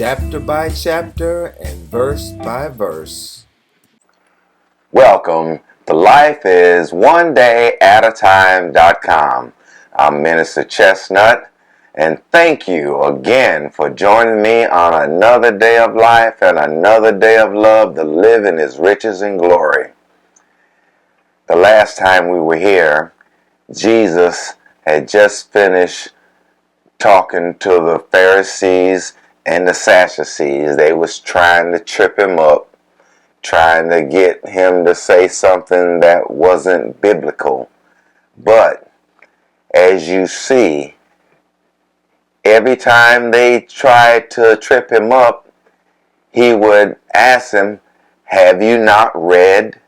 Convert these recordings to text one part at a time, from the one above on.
chapter by chapter and verse by verse. Welcome to Life is One Day at a Time.com. I'm Minister Chestnut, and thank you again for joining me on another day of life and another day of love to live in His riches and glory. The last time we were here, Jesus had just finished talking to the Pharisees and the Sadducees. They was trying to trip him up, trying to get him to say something that wasn't biblical. But as you see, every time they tried to trip him up, he would ask them, have you not read?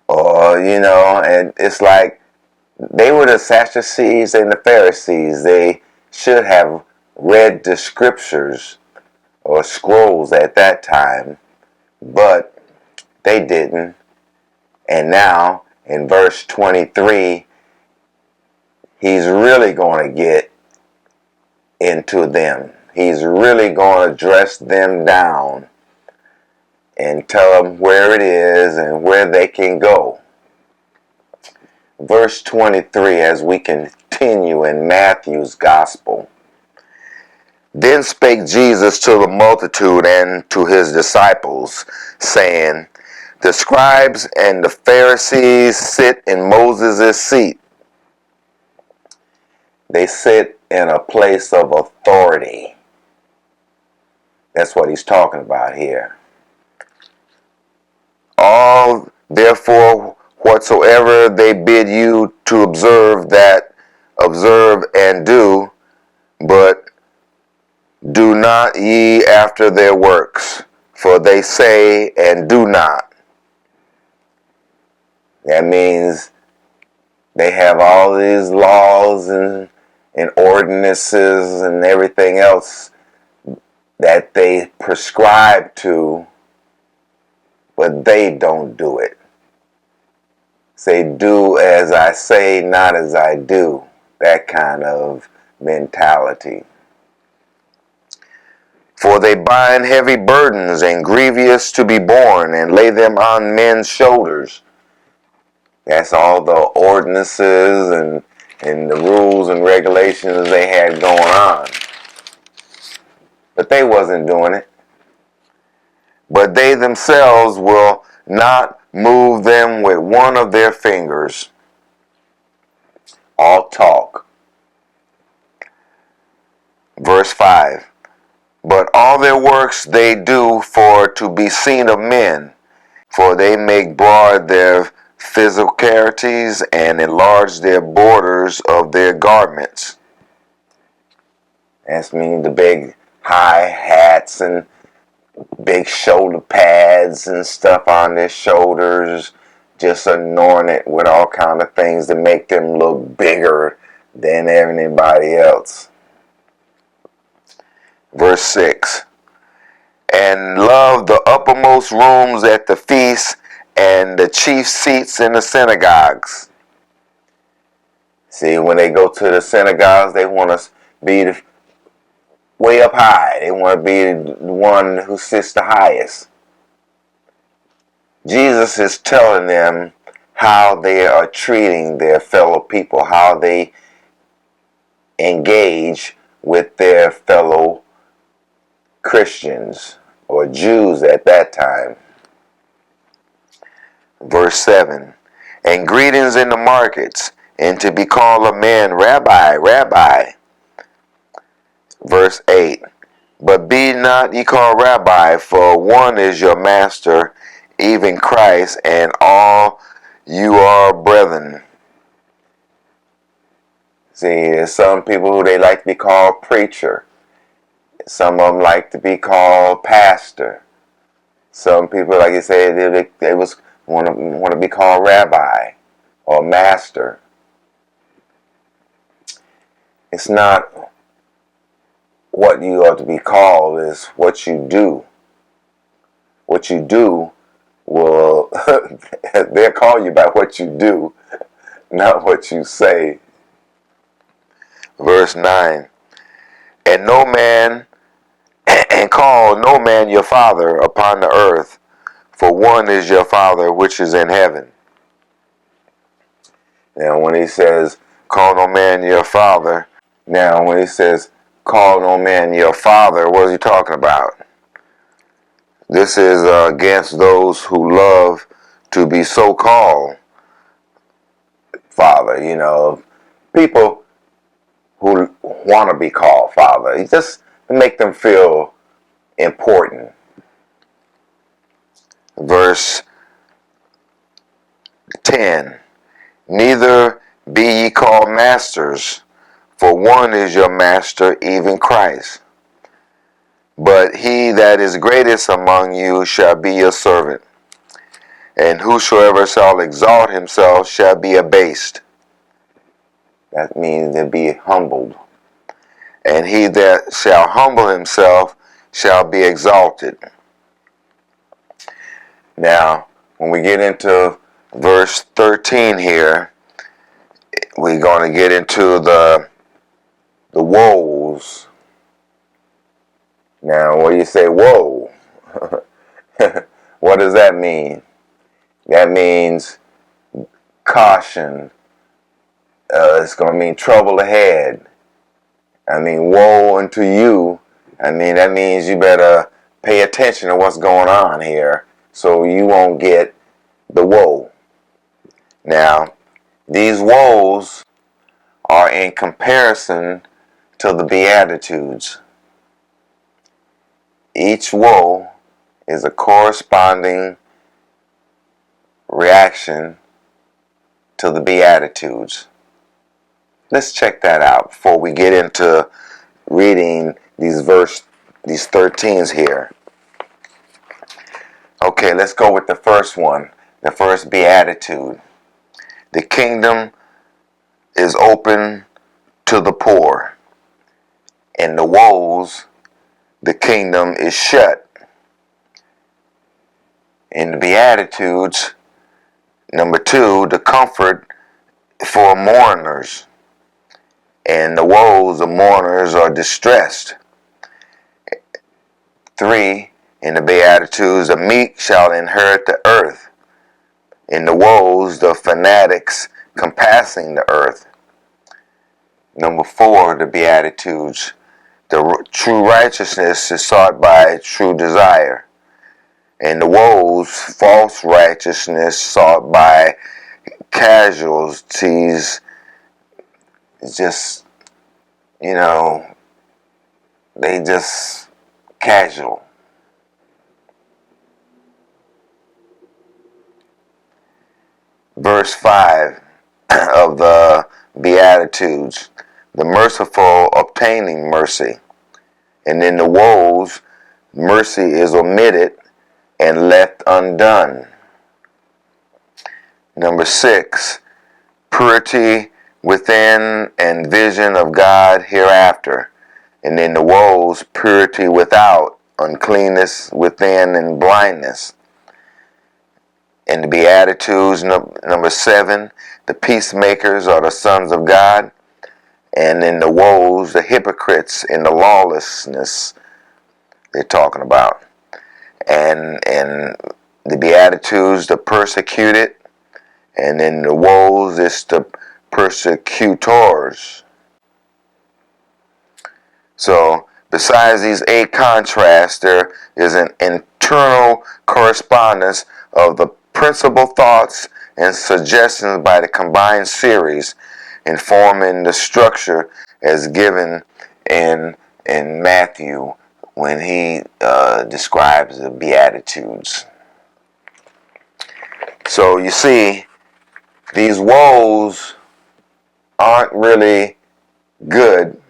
Or, and it's like they were the Sadducees and the Pharisees. They should have read the scriptures or scrolls at that time, but they didn't. And now, in verse 23, he's really going to get into them. He's really going to dress them down and tell them where it is and where they can go. Verse 23, as we continue in Matthew's Gospel. Then spake Jesus to the multitude and to his disciples, saying, the scribes and the Pharisees sit in Moses' seat. They sit in a place of authority. That's what he's talking about here. All, therefore, whatsoever they bid you to observe, that observe and do, but do not ye after their works, for they say and do not. That means they have all these laws and ordinances and everything else that they prescribe to, but they don't do it. Say, do as I say, not as I do. That kind of mentality. For they bind heavy burdens and grievous to be borne, and lay them on men's shoulders. That's all the ordinances and the rules and regulations they had going on. But they wasn't doing it. But they themselves will not move them with one of their fingers. All talk. Verse 5. But all their works they do for to be seen of men, for they make broad their physicalities and enlarge their borders of their garments. That's meaning the big high hats and big shoulder pads and stuff on their shoulders, just adorn it with all kind of things to make them look bigger than anybody else. Verse 6. And love the uppermost rooms at the feast and the chief seats in the synagogues. See, when they go to the synagogues, they want to be way up high. They want to be the one who sits the highest. Jesus is telling them how they are treating their fellow people, how they engage with their fellow Christians or Jews at that time. Verse 7. And greetings in the markets, and to be called of men, Rabbi, Rabbi. Verse 8. But be not ye called Rabbi, for one is your master, even Christ, and all you are brethren. See, there's some people who they like to be called preacher. Some of them like to be called pastor. Some people, like you say, they want to be called rabbi or master. It's not what you ought to be called, is what you do. What you do will, they'll call you by what you do, not what you say. Verse 9. And no man And call no man your father upon the earth, for one is your Father which is in heaven. Now when he says, call no man your father, now when he says, call no man your father, what is he talking about? This is against those who love to be so called father, people who want to be called father. It's just to make them feel important. Verse 10, neither be ye called masters, for one is your master, even Christ. But he that is greatest among you shall be your servant. And whosoever shall exalt himself shall be abased. That means to be humbled. And he that shall humble himself shall be exalted. Now, when we get into verse 13 here, we're going to get into the woes. Now, when you say woe, what does that mean? That means caution. It's going to mean trouble ahead. I mean, woe unto you. I mean, that means you better pay attention to what's going on here so you won't get the woe. Now, these woes are in comparison to the Beatitudes. Each woe is a corresponding reaction to the Beatitudes. Let's check that out before we get into reading these 13s here. Okay, let's go with the first one, the first Beatitude. The kingdom is open to the poor. In the woes, the kingdom is shut. In the Beatitudes, number 2, the comfort for mourners. In the woes, the mourners are distressed. 3, in the Beatitudes, the meek shall inherit the earth. In the woes, the fanatics compassing the earth. Number 4, the Beatitudes, the true righteousness is sought by true desire. In the woes, false righteousness sought by casualties. It's just, they just casual. Verse 5 of the Beatitudes, the merciful obtaining mercy. And in the woes, mercy is omitted and left undone. Number 6, purity within and vision of God hereafter. And in the woes, purity without, uncleanness within, and blindness. In the Beatitudes, number 7, the peacemakers are the sons of God. And in the woes, the hypocrites in the lawlessness they're talking about. And in the Beatitudes, the persecuted. And in the woes, it's the persecutors. So, besides these 8 contrasts, there is an internal correspondence of the principal thoughts and suggestions by the combined series, informing the structure as given in Matthew when he describes the Beatitudes. So you see, these woes aren't really good,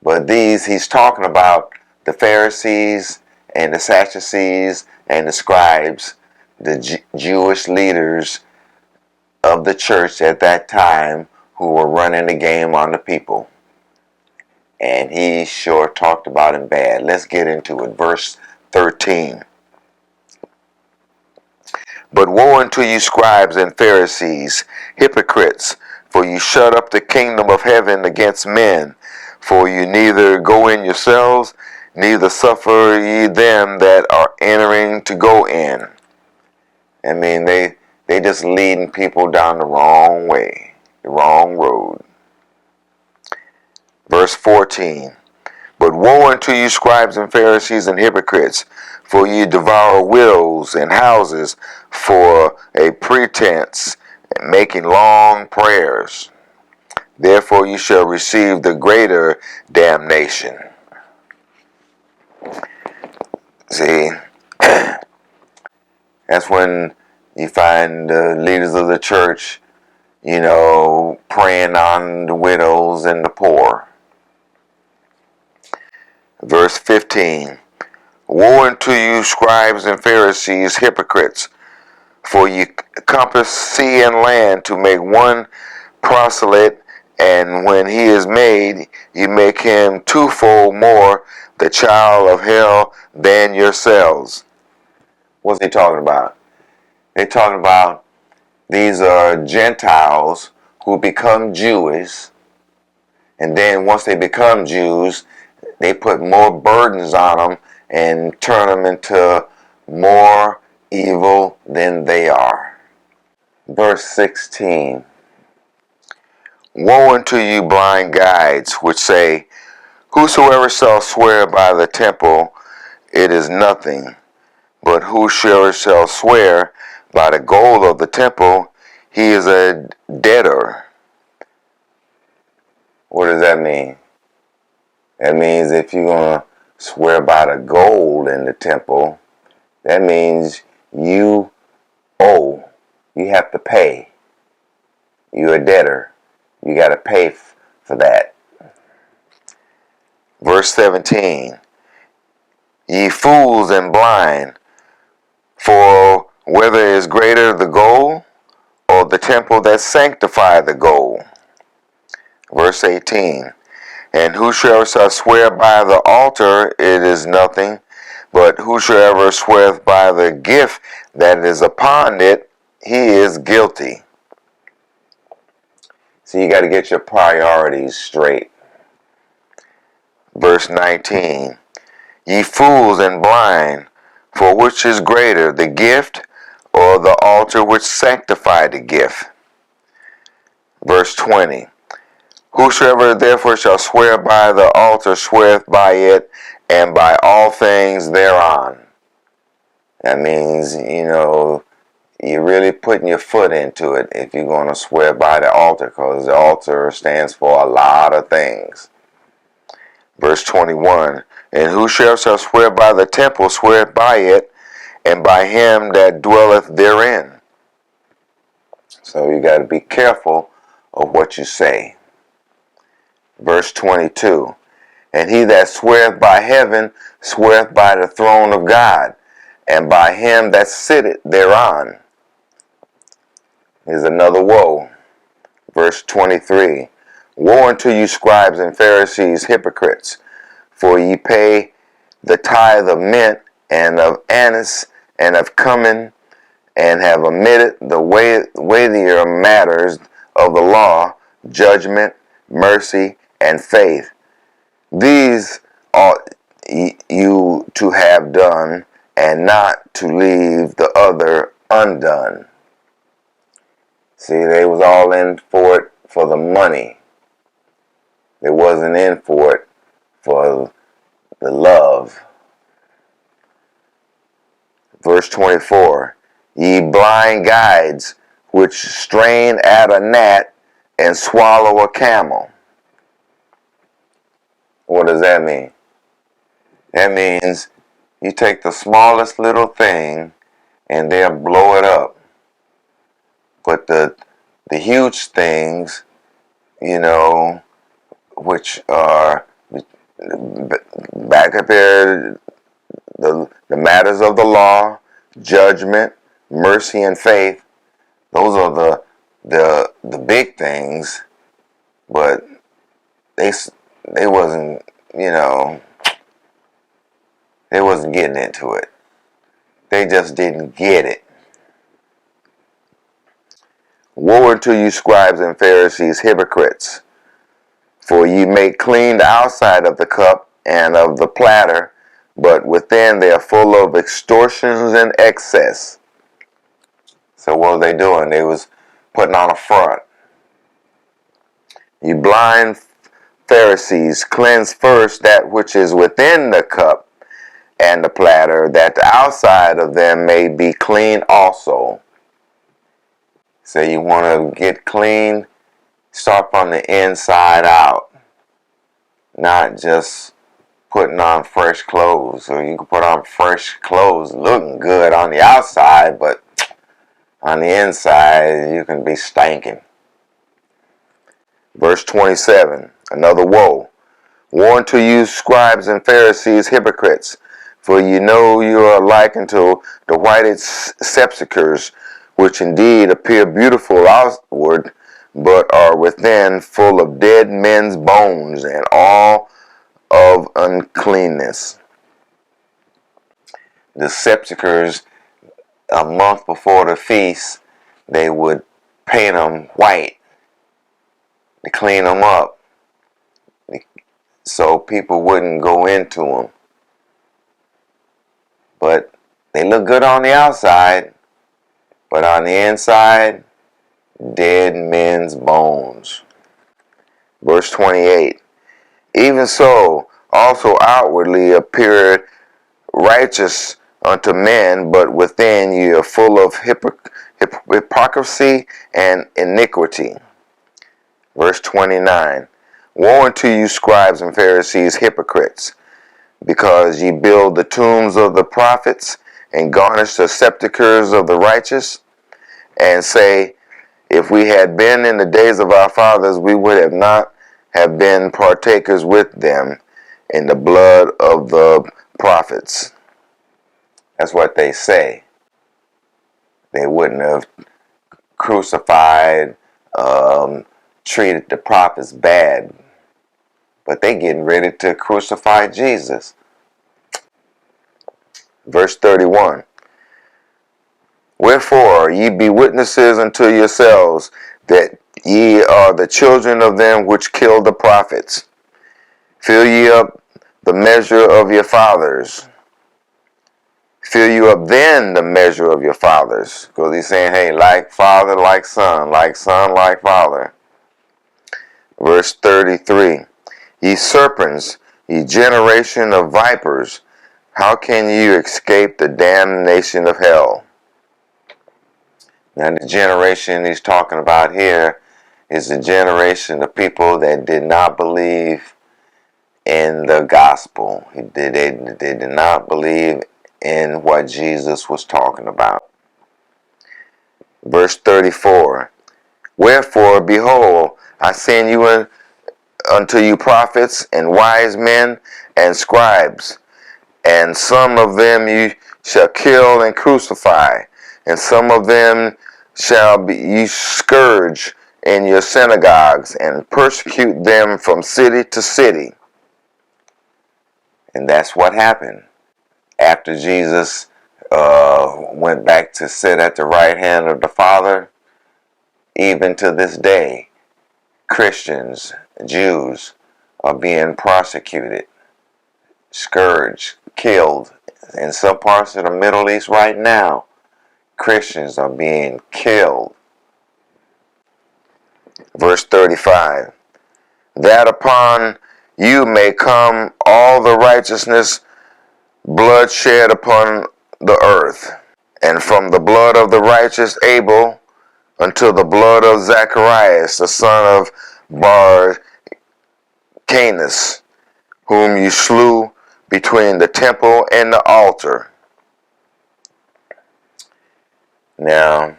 but he's talking about the Pharisees and the Sadducees and the scribes, the Jewish leaders of the church at that time who were running the game on the people. And he sure talked about him bad. Let's get into it. Verse 13. But woe unto you, scribes and Pharisees, hypocrites, for you shut up the kingdom of heaven against men. For you neither go in yourselves, neither suffer ye them that are entering to go in. I mean, they just leading people down the wrong way, the wrong road. Verse 14. But woe unto you, scribes and Pharisees and hypocrites, for ye devour widows and houses for a pretense, making long prayers. Therefore you shall receive the greater damnation. See, that's when you find the leaders of the church, preying on the widows and the poor. Verse 15. Woe unto you, scribes and Pharisees, hypocrites, for ye compass sea and land to make one proselyte, and when he is made, ye make him twofold more the child of hell than yourselves. What's he talking about? They're talking about these are Gentiles who become Jewish, and then once they become Jews, they put more burdens on them and turn them into more evil than they are. Verse 16. Woe unto you, blind guides, which say, Whosoever shall swear by the temple, it is nothing. But whosoever shall swear by the gold of the temple, he is a debtor. What does that mean? That means if you're going to swear by the gold in the temple, that means you owe. You have to pay. You're a debtor. You got to pay for that. Verse 17. Ye fools and blind, for whether is greater the gold or the temple that sanctified the gold? Verse 18. And whosoever shall swear by the altar, it is nothing, but whosoever sweareth by the gift that is upon it, he is guilty. So you got to get your priorities straight. Verse 19. Ye fools and blind, for which is greater, the gift or the altar which sanctified the gift? Verse 20. Whosoever therefore shall swear by the altar sweareth by it and by all things thereon. That means, you're really putting your foot into it if you're going to swear by the altar, because the altar stands for a lot of things. Verse 21. And whosoever shall swear by the temple sweareth by it and by him that dwelleth therein. So you got to be careful of what you say. Verse 22. And he that sweareth by heaven sweareth by the throne of God, and by him that sitteth thereon. Here's another woe. Verse 23. Woe unto you, scribes and Pharisees, hypocrites, for ye pay the tithe of mint and of anise and of cumin, and have omitted the weightier matters of the law, judgment, mercy, and faith. These ought you to have done, and not to leave the other undone. See, they was all in for it for the money. They wasn't in for it for the love. Verse 24. Ye blind guides, which strain at a gnat and swallow a camel. What does that mean? That means you take the smallest little thing and they'll blow it up. But the huge things, which are back up there, the matters of the law, judgment, mercy, and faith, those are the big things, but they wasn't, they wasn't getting into it. They just didn't get it. Woe unto you, scribes and Pharisees, hypocrites, for ye make clean the outside of the cup and of the platter, but within they are full of extortions and excess. So what were they doing? They was putting on a front. You blind Pharisees, cleanse first that which is within the cup and the platter, that the outside of them may be clean also. So you want to get clean, start from the inside out, not just putting on fresh clothes. So you can put on fresh clothes looking good on the outside, but on the inside you can be stinking. Verse 27, another woe. Woe unto you, scribes and Pharisees, hypocrites, for you know you are like unto the whited sepulchres, which indeed appear beautiful outward, but are within full of dead men's bones and all of uncleanness. The sepulchres, a month before the feast, they would paint them white to clean them up, so people wouldn't go into them. But they look good on the outside, but on the inside, dead men's bones. Verse 28, even so also outwardly appeared righteous unto men, but within you are full of hypocrisy and iniquity. Verse 29, woe unto you, scribes and Pharisees, hypocrites, because ye build the tombs of the prophets and garnish the sepulchres of the righteous, and say, if we had been in the days of our fathers, we would have not have been partakers with them in the blood of the prophets. That's what they say. They wouldn't have crucified, treated the prophets bad, but they getting ready to crucify Jesus. Verse 31, wherefore ye be witnesses unto yourselves that ye are the children of them which killed the prophets. Fill ye up the measure of your fathers. Fill you up then the measure of your fathers. Because he's saying, hey, like father, like son, like father. Verse 33, ye serpents, ye generation of vipers, how can you escape the damnation of hell? Now the generation he's talking about here is the generation of people that did not believe in the gospel. They did not believe in what Jesus was talking about. Verse 34, wherefore, behold, I send you unto you prophets and wise men and scribes, and some of them you shall kill and crucify, and some of them shall be you scourge in your synagogues, and persecute them from city to city. And that's what happened after Jesus went back to sit at the right hand of the Father. Even to this day, Christians, Jews, are being prosecuted, scourged, killed. In some parts of the Middle East right now, Christians are being killed. Verse 35, that upon you may come all the righteousness blood shed upon the earth, and from the blood of the righteous Abel unto the blood of Zacharias, the son of Bar-Canas, whom you slew between the temple and the altar. Now,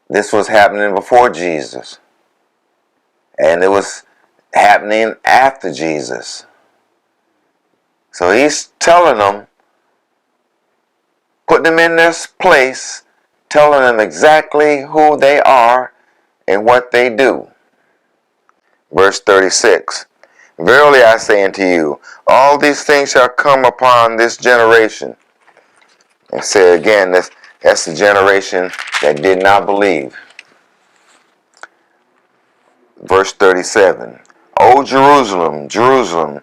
this was happening before Jesus, and it was happening after Jesus. So he's telling them, putting them in this place, telling them exactly who they are and what they do. Verse 36, verily I say unto you, all these things shall come upon this generation. And say again, that's the generation that did not believe. Verse 37, O O Jerusalem, Jerusalem,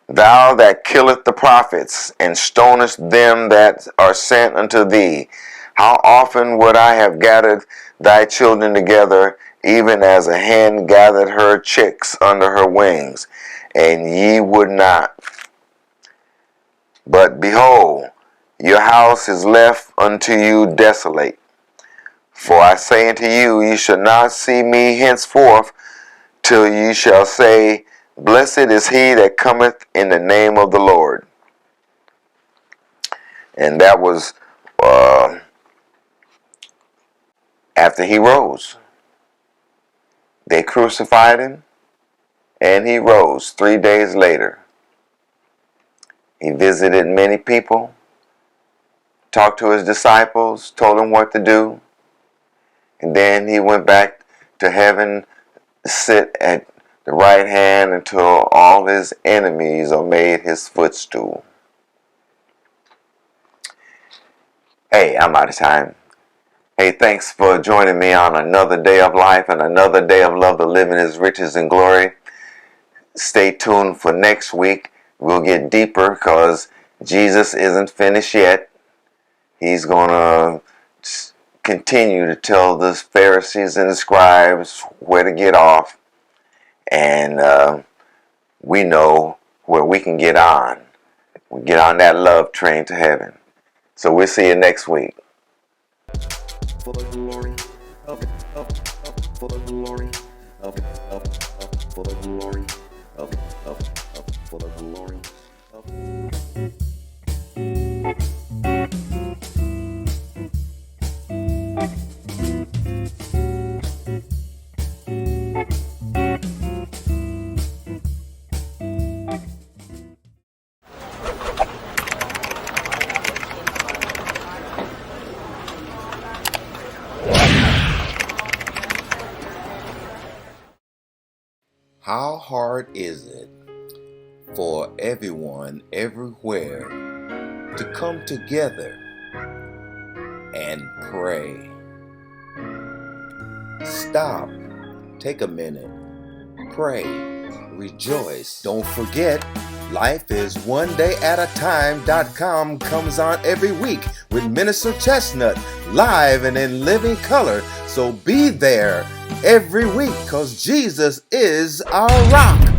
thou that killest the prophets, and stonest them that are sent unto thee, how often would I have gathered thy children together, even as a hen gathered her chicks under her wings, and ye would not. But behold, your house is left unto you desolate. For I say unto you, ye shall not see me henceforth, till ye shall say, Blessed is he that cometh in the name of the Lord. And that was after he rose. They crucified him, and he rose 3 days later. He visited many people, talked to his disciples, told them what to do, and then he went back to heaven, sit at the right hand until all his enemies are made his footstool. Hey, I'm out of time. Hey, thanks for joining me on another day of life and another day of love to live in his riches and glory. Stay tuned for next week. We'll get deeper because Jesus isn't finished yet. He's going to continue to tell the Pharisees and the scribes where to get off. And we know where we can get on. We get on that love train to heaven. So we'll see you next week. For the glory of it, for the glory of it, for the glory of it, for the glory of it. How hard is it for everyone everywhere to come together and pray? Stop, take a minute, pray, rejoice. Don't forget, lifeisonedayataTime.com comes on every week with Minister Chestnut, live and in living color. So be there every week, because Jesus is our rock.